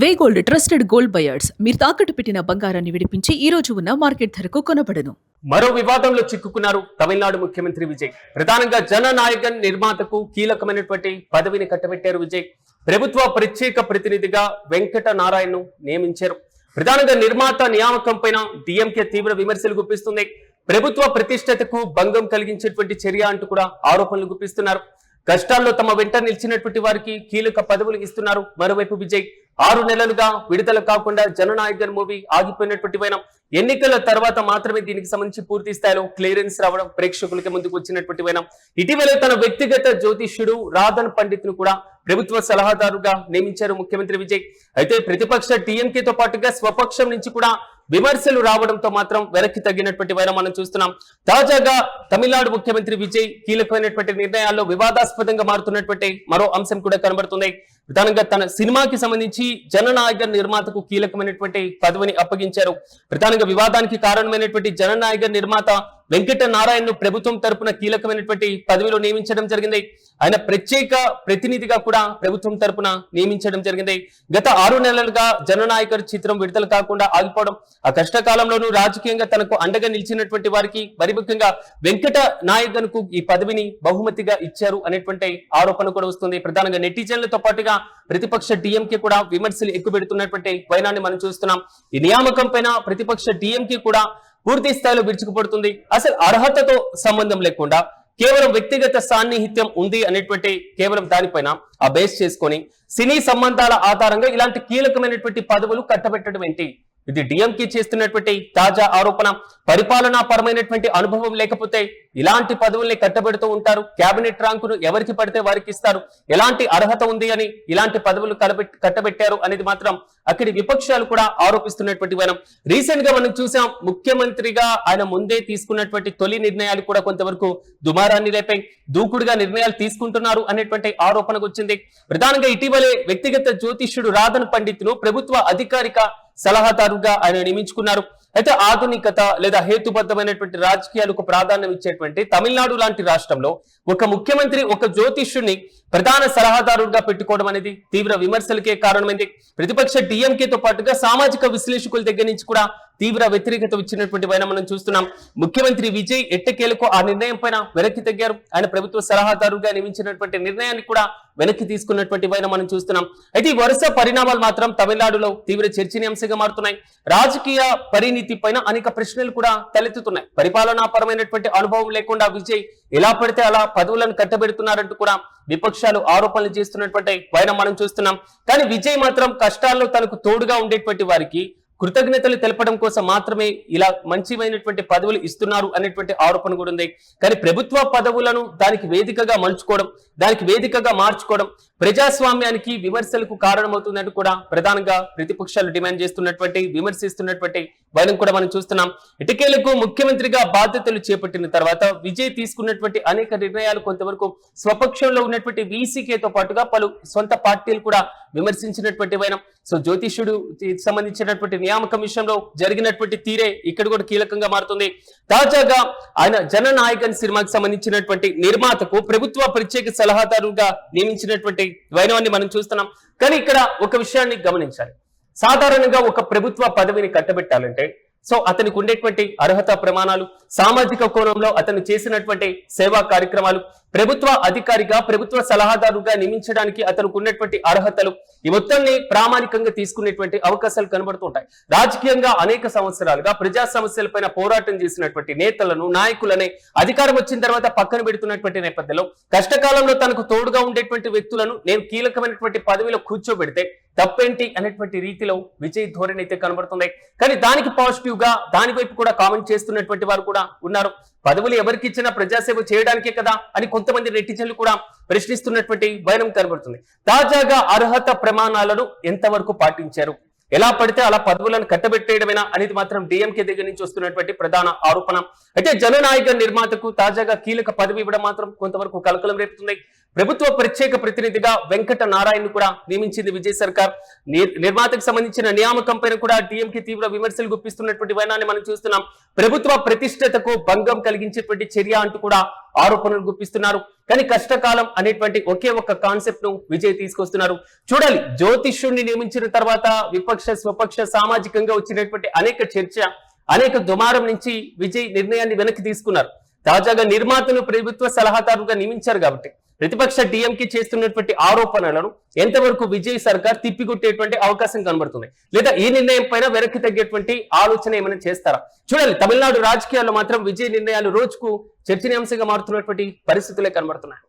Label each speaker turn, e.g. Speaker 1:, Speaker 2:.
Speaker 1: వే gold trusted gold buyers మీరు తాకట్టు పెట్టిన బంగారాన్ని విడిపించి ఈ రోజు ఉన్న మార్కెట్ ధరకు కొనబడను.
Speaker 2: మరో వివాదంలో చిక్కుకున్నారు తమిళనాడు ముఖ్యమంత్రి విజయ్. ప్రధానంగా జననాయకన్ నిర్మాతకు కీలకమైనటువంటి పదవిని కట్టబెట్టారు విజయ్. ప్రభుత్వ ప్రత్యేక ప్రతినిధిగా వెంకట నారాయణను నియమించారు. ప్రధానంగా నిర్మాత నియామకం పైన డిఎంకే తీవ్ర విమర్శలు గుప్పిస్తుంది. ప్రభుత్వ ప్రతిష్టతకు భంగం కలిగించేటువంటి చర్య అంటూ కూడా ఆరోపణలు గుప్పిస్తున్నారు. కష్టాల్లో తమ వెంట నిలిచినటువంటి వారికి కీలక పదవులు ఇస్తున్నారు. మరోవైపు విజయ్ 6 నెలలుగా విడుదల కాకుండా జననాయకన్ మూవీ ఆగిపోయినటువంటి పైన ఎన్నికల తర్వాత మాత్రమే దీనికి సంబంధించి పూర్తి స్థాయిలో క్లియరెన్స్ రావడం ప్రేక్షకులకి ముందుకు వచ్చినటువంటి పైన ఇటీవలే తన వ్యక్తిగత జ్యోతిష్యుడు రాధన్ పండిత్ ను కూడా ప్రభుత్వ సలహాదారుగా నియమించారు ముఖ్యమంత్రి విజయ్. అయితే ప్రతిపక్ష టీఎంకేతో పాటుగా స్వపక్షం నుంచి కూడా విమర్శలు రావడంతో మాత్రం వెనక్కి తగ్గినటువంటి వైరం మనం చూస్తున్నాం. తాజాగా తమిళనాడు ముఖ్యమంత్రి విజయ్ కీలకమైనటువంటి నిర్ణయాల్లో వివాదాస్పదంగా మారుతున్నటువంటి మరో అంశం కూడా కనబడుతుంది. ప్రధానంగా తన సినిమాకి సంబంధించి జననాయకన్ నిర్మాతకు కీలకమైనటువంటి పదవిని అప్పగించారు. ప్రధానంగా వివాదానికి కారణమైనటువంటి జననాయకన్ నిర్మాత వెంకట నారాయణ్ ను ప్రభుత్వం తరపున కీలకమైనటువంటి పదవిలో నియమించడం జరిగింది. ఆయన ప్రత్యేక ప్రతినిధిగా కూడా ప్రభుత్వం తరపున నియమించడం జరిగింది. గత 6 నెలలుగా జననాయకర్ చిత్రం విడుదల కాకుండా ఆగిపోవడం, ఆ కష్టకాలంలోనూ రాజకీయంగా తనకు అండగా నిలిచినటువంటి వారికి మరి ముఖ్యంగా వెంకట నాయకన్ కు ఈ పదవిని బహుమతిగా ఇచ్చారు అనేటువంటి ఆరోపణ కూడా వస్తుంది. ప్రధానంగా నెటిజన్లతో పాటుగా ప్రతిపక్ష డిఎంకే కూడా విమర్శలు ఎక్కువ పెడుతున్నటువంటి వైనాన్ని మనం చూస్తున్నాం. ఈ నియామకం పైన ప్రతిపక్ష డిఎంకే కూడా పూర్తి స్థాయిలో విరుచుకుపడుతుంది. అసలు అర్హతతో సంబంధం లేకుండా కేవలం వ్యక్తిగత సాన్నిహిత్యం ఉంది అనేటువంటి కేవలం దానిపైన ఆ బేస్ చేసుకొని సినీ సంబంధాల ఆధారంగా ఇలాంటి కీలకమైనటువంటి పదవులు కట్టబెట్టడం ఏంటి? ఇది డిఎంకే చేస్తున్నటువంటి తాజా ఆరోపణ. పరిపాలనా పరమైనటువంటి అనుభవం లేకపోతే ఇలాంటి పదవుల్ని కట్టబెడుతూ ఉంటారు. కేబినెట్ ర్యాంకును ఎవరికి పడితే వారికి ఇస్తారు. ఎలాంటి అర్హత ఉంది అని ఇలాంటి పదవులు కట్టబెట్టారు అనేది మాత్రం అక్కడి విపక్షాలు కూడా ఆరోపిస్తున్నటువంటి వైనం. రీసెంట్ గా మనం చూసాం, ముఖ్యమంత్రిగా ఆయన ముందే తీసుకున్నటువంటి తొలి నిర్ణయాలు కూడా కొంతవరకు దుమారాన్ని లేపాయి. దూకుడుగా నిర్ణయాలు తీసుకుంటున్నారు అనేటువంటి ఆరోపణ వచ్చింది. ప్రధానంగా ఇటీవలే వ్యక్తిగత జ్యోతిష్యుడు రాధన్ పండిత్ ను ప్రభుత్వ అధికారిక సలహాదారుగా ఆయన నియమించుకున్నారు. అయితే ఆధునికత లేదా హేతుబద్ధమైనటువంటి రాజకీయాలకు ప్రాధాన్యం ఇచ్చేటువంటి తమిళనాడు లాంటి రాష్ట్రంలో ఒక ముఖ్యమంత్రి ఒక జ్యోతిష్యుడిని ప్రధాన సలహాదారుగా పెట్టుకోవడం అనేది తీవ్ర విమర్శలకే కారణమైంది. ప్రతిపక్ష డిఎంకేతో పాటుగా సామాజిక విశ్లేషకుల దగ్గర నుంచి కూడా తీవ్ర వ్యతిరేకత ఇచ్చినటువంటి వైన మనం చూస్తున్నాం. ముఖ్యమంత్రి విజయ్ ఎట్టకేలకు ఆ నిర్ణయం పైన వెనక్కి తగ్గారు. ఆయన ప్రభుత్వ సలహాదారుగా నియమించినటువంటి నిర్ణయాన్ని కూడా వెనక్కి తీసుకున్నటువంటి వైన మనం చూస్తున్నాం. అయితే ఈ వరుస పరిణామాలు మాత్రం తమిళనాడులో తీవ్ర చర్చనీయాంశంగా మారుతున్నాయి. రాజకీయ పరిణితి పైన అనేక ప్రశ్నలు కూడా తలెత్తుతున్నాయి. పరిపాలనా పరమైనటువంటి అనుభవం లేకుండా విజయ్ ఎలా పడితే అలా పదవులను కట్టబెడుతున్నారంటూ కూడా విపక్షాలు ఆరోపణలు చేస్తున్నటువంటి వైన మనం చూస్తున్నాం. కానీ విజయ్ మాత్రం కష్టాల్లో తనకు తోడుగా ఉండేటువంటి వారికి కృతజ్ఞతలు తెలపడం కోసం మాత్రమే ఇలా మంచిమైనటువంటి పదవులు ఇస్తున్నారు అనేటువంటి ఆరోపణ కూడా ఉంది. కానీ ప్రభుత్వ పదవులను దానికి వేదికగా మలుచుకోవడం, దానికి వేదికగా మార్చుకోవడం ప్రజాస్వామ్యానికి విమర్శలకు కారణమవుతుందంటూ కూడా ప్రధానంగా ప్రతిపక్షాలు డిమాండ్ చేస్తున్నటువంటి విమర్శిస్తున్నటువంటి వైనం కూడా మనం చూస్తున్నాం. ఇటుకేలకు ముఖ్యమంత్రిగా బాధ్యతలు చేపట్టిన తర్వాత విజయ్ తీసుకున్నటువంటి అనేక నిర్ణయాలు కొంతవరకు స్వపక్షంలో ఉన్నటువంటి వీసీకేతో పాటుగా పలు సొంత పార్టీలు కూడా విమర్శించినటువంటి వైనం. సో జ్యోతిష్యుడు సంబంధించినటువంటి నియామకం విషయంలో జరిగినటువంటి తీరే ఇక్కడ కూడా కీలకంగా మారుతుంది. తాజాగా ఆయన జననాయకన్ సినిమాకి సంబంధించినటువంటి నిర్మాతకు ప్రభుత్వ ప్రత్యేక సలహాదారుగా నియమించినటువంటి వైనవాన్ని మనం చూస్తున్నాం. కానీ ఇక్కడ ఒక విషయాన్ని గమనించాలి. సాధారణంగా ఒక ప్రభుత్వ పదవిని కట్టబెట్టాలంటే సో అతనికి ఉండేటువంటి అర్హత ప్రమాణాలు, సామాజిక కోణంలో అతను చేసినటువంటి సేవా కార్యక్రమాలు, ప్రభుత్వ అధికారిగా ప్రభుత్వ సలహాదారుగా నియమించడానికి అతనికి ఉన్నటువంటి అర్హతలు, ఈ మొత్తాన్ని ప్రామాణికంగా తీసుకునేటువంటి అవకాశాలు కనబడుతుంటాయి. రాజకీయంగా అనేక సంవత్సరాలుగా ప్రజా సమస్యలపైన పోరాటం చేసినటువంటి నేతలను, నాయకులనే అధికారం వచ్చిన తర్వాత పక్కన పెడుతున్నటువంటి నేపథ్యంలో కష్టకాలంలో తనకు తోడుగా ఉండేటువంటి వ్యక్తులను నేను కీలకమైనటువంటి పదవిలో కూర్చోబెడితే తప్పేంటి అనేటువంటి రీతిలో విజయ్ ధోరణి అయితే కనబడుతుంది. కానీ దానికి పాజిటివ్ గా దాని వైపు కూడా కామెంట్ చేస్తున్నటువంటి వారు కూడా ఉన్నారు. పదవులు ఎవరికి ఇచ్చినా ప్రజాసేవ చేయడానికే కదా అని కొంతమంది నెటిజన్లు కూడా ప్రశ్నిస్తున్నటువంటి వైనం కనబడుతుంది. తాజాగా అర్హత ప్రమాణాలను ఎంతవరకు పాటించారు, ఎలా పడితే అలా పదవులను కట్టబెట్టేయడమేనా అనేది మాత్రం డిఎంకే దగ్గర నుంచి వస్తున్నటువంటి ప్రధాన ఆరోపణ. అయితే జననాయక నిర్మాతకు తాజాగా కీలక పదవి ఇవ్వడం మాత్రం కొంతవరకు కలకలం రేపుతుంది. ప్రభుత్వ ప్రత్యేక ప్రతినిధిగా వెంకట నారాయణ కూడా నియమించింది విజయ్ సర్కార్. నిర్మాతకు సంబంధించిన నియామకం పైన కూడా డిఎంకే తీవ్ర విమర్శలు గుప్పిస్తున్నటువంటి వైనాన్ని మనం చూస్తున్నాం. ప్రభుత్వ ప్రతిష్టతకు భంగం కలిగించేటువంటి చర్య అంటూ కూడా ఆరోపణలు గుప్పిస్తున్నారు. కానీ కష్టకాలం అనేటువంటి ఒకే ఒక కాన్సెప్ట్ ను విజయ్ తీసుకొస్తున్నారు. చూడాలి, జ్యోతిష్యుడిని నియమించిన తర్వాత విపక్ష స్వపక్ష సామాజికంగా వచ్చినటువంటి అనేక చర్చ, అనేక దుమారం నుంచి విజయ్ నిర్ణయాన్ని వెనక్కి తీసుకున్నారు. తాజాగా నిర్మాతను ప్రభుత్వ సలహాదారుగా నియమించారు కాబట్టి ప్రతిపక్ష డిఎంకే చేస్తున్నటువంటి ఆరోపణలను ఎంతవరకు విజయ్ సర్కార్ తిప్పికొట్టేటువంటి అవకాశం కనబడుతుంది, లేదా ఈ నిర్ణయం పైన వెనక్కి తగ్గేటువంటి ఆలోచన ఏమైనా చేస్తారా చూడాలి. తమిళనాడు రాజకీయాల్లో మాత్రం విజయ్ నిర్ణయాలు రోజుకు చర్చనీయాంశంగా మారుతున్నటువంటి పరిస్థితులే కనబడుతున్నాయి.